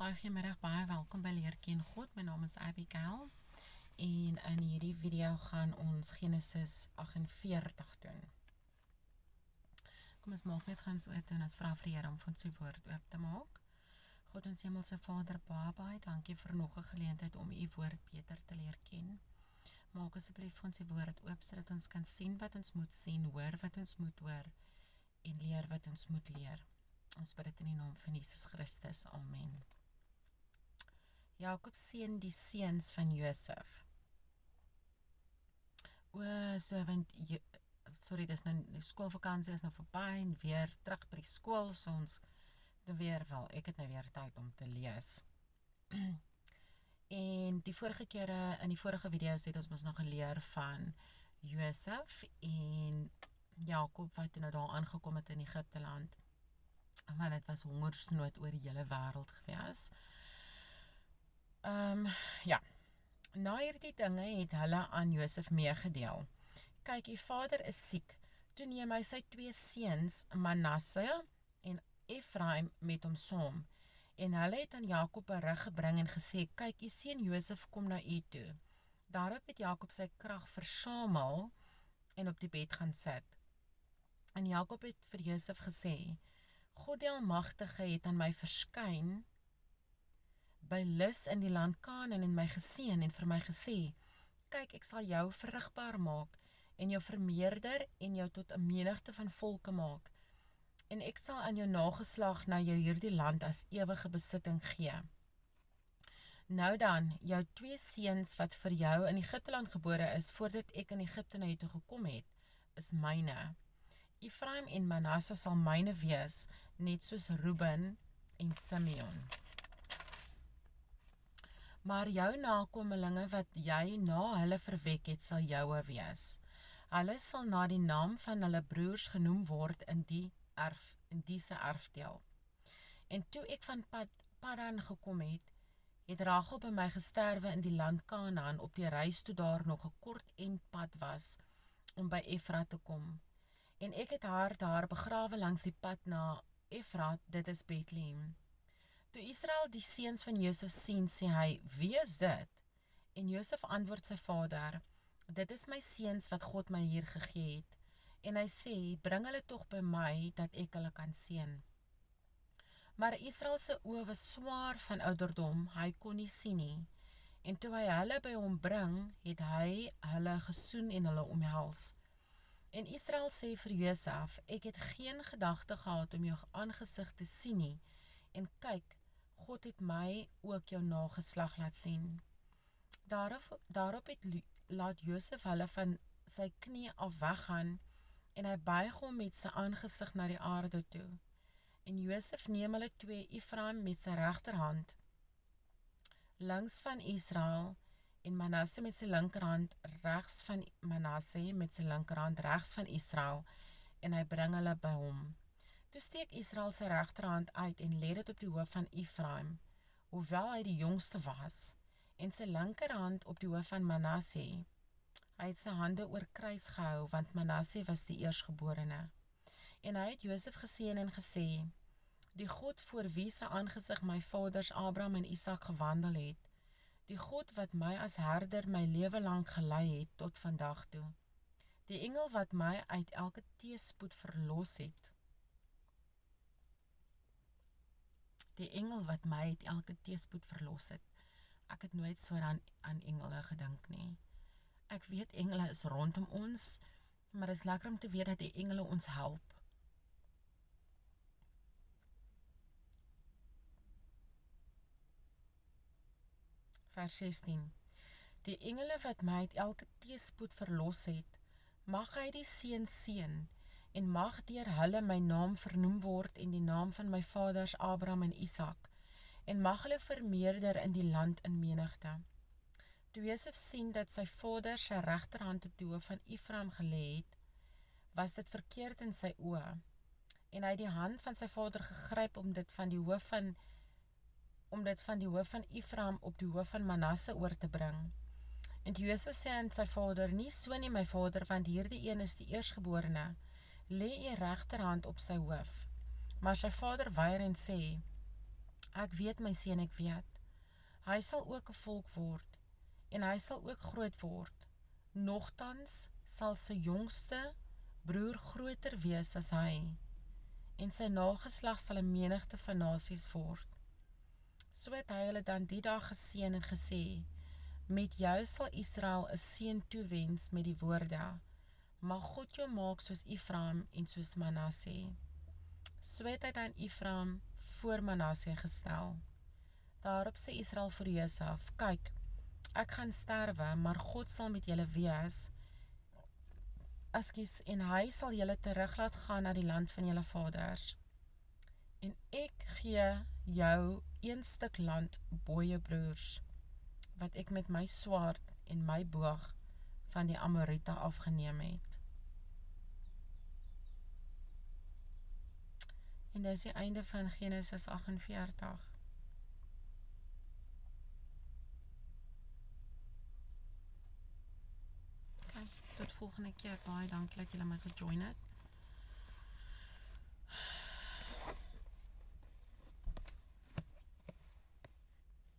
Goeiemiddag, baie welkom by Leer Ken God. My naam is Abigail en in hierdie video gaan ons Genesis 48 doen. Kom ons maak net gaan so uit en ons vra vir die Here om van sy woord oop te maak. God ons hemelse Vader, baie dankie vir nog 'n geleentheid om u woord beter te leer ken. Maak asseblief van sy woord oop sodat ons kan sien wat ons moet sien, hoor wat ons moet hoor en leer wat ons moet leer. Ons bid dit in die naam van Jesus Christus. Amen. Jakob seën die seuns van Josef. Dis nou skoolvakansie is nou verby en weer terug by die skool, so ons ek het nou weer tyd om te lees. En die vorige kere, in die vorige video's het ons mos nog geleer van Josef en Jakob wat nou daar aangekom het in Egipte land. Want dit was hongersnood oor die hele wêreld gewees. Na hierdie dinge het hulle aan Josef meegedeel. Kyk, die vader is siek. Toe neem hy sy 2 seuns, Manasse en Ephraim met hom saam. En hulle het aan Jakob berig gebring en gesê, kyk, die seun Josef kom na u toe. Daarop het Jakob sy krag versamel en op die bed gaan sit. En Jakob het vir Josef gesê, God die Almagtige het aan my verskyn by lus in die land Kanaan en my geseën en vir my gesê, kyk, ek sal jou vrugbaar maak en jou vermeerder en jou tot 'n menigte van volke maak. En ek sal aan jou nageslag na jou hierdie land as ewige besitting gee. Nou dan, jou 2 seuns wat vir jou in Egipte land gebore is, voordat ek in Egipte na jou toe gekom het, is myne. Ephraim en Manasse sal myne wees, net soos Reuben en Simeon. Maar jou nakomelinge wat jy na hulle verwek het, sal joue wees. Hulle sal na die naam van hulle broers genoem word in die se erfdeel. En toe ek van Padan gekom het Rachel by my gesterwe in die land Kanaan op die reis toe daar nog 'n kort endpad was om by Efrat te kom. En ek het haar daar begrawe langs die pad na Efrat, dit is Bethlehem. Toe Israel die seuns van Josef sien, sê hy, wie is dit? En Josef antwoord sy vader, dit is my seuns wat God my hier gegee het. En hy sê, bring hulle tog by my, dat ek hulle kan seën. Maar Israel se oë was swaar van ouderdom, hy kon nie sien nie. En toe hy hulle by hom bring, het hy hulle gesoen en hulle omhels. En Israel sê vir Josef, ek het geen gedagte gehad om jou aangesig te sien nie. En kyk, God het my ook jou nageslag laat sien. Daarop laat Josef hulle van sy knie af weggaan en hy buig hom met sy aangesig na die aarde toe. En Josef neem hulle 2, Ephraim met sy regterhand langs van Israel en Manasse met sy linkerhand regs van Manasse met sy linkerhand regs van Israel en hy bring hulle by hom. Toe steek Israel sy regterhand uit en lê dit op die hoof van Ephraim, hoewel hy die jongste was, en sy linkerhand op die hoof van Manasse. Hy het sy hande oor kruis gehou, want Manasse was die eerstgeborene. En hy het Josef geseën en gesê, die God voor wie sy aangesig my vaders Abraham en Isak gewandel het, die God wat my as herder my lewe lang gelei het tot vandag toe, die engel wat my uit elke teëspoed verlos het, Ek het nooit so aan engele gedink nie. Ek weet engele is rondom ons, maar is lekker om te weet dat die engele ons help. Vers 16. Die engele wat my uit elke teëspoed verlos het, mag hy die seun seën, en mag deur hulle my naam vernoem word en die naam van my vaders Abraham en Isak, en mag hulle vermeerder in die land in menigte. Toe Josef sien dat sy vader sy regterhand op die hoof van Ephraim gelê het, was dit verkeerd in sy oë, en hy het die hand van sy vader gegryp om dit van die hoof van Ephraim op die hoof van Manasse oor te bring. En Josef sê aan sy vader, nie so nie my vader, want hierdie een is die eerstgeborene, lê u regterhand op sy hoof. Maar sy vader weier en sê, Ek weet my seun, ek weet. Hy sal ook 'n volk word, en hy sal ook groot word. Nogtans sal sy jongste broer groter wees as hy, en sy nageslag sal 'n menigte van nasies word. So het hy hulle dan die dag geseën en gesê, met jou sal Israel 'n seën toewens met die woorde, mag God jou maak soos Ephraim en soos Manasse. So het hy dan Ephraim voor Manasse gestel. Daarop sê Israel vir Josef, kyk, ek gaan sterwe, maar God sal met julle wees, en hy sal julle terug laat gaan na die land van julle vaders. En ek gee jou een stuk land bo jou broers, wat ek met my swaard en my boog van die Amorite afgeneem het. En dis die einde van Genesis 48. Okay, tot volgende keer. Baie dankie dat julle my gejoin het.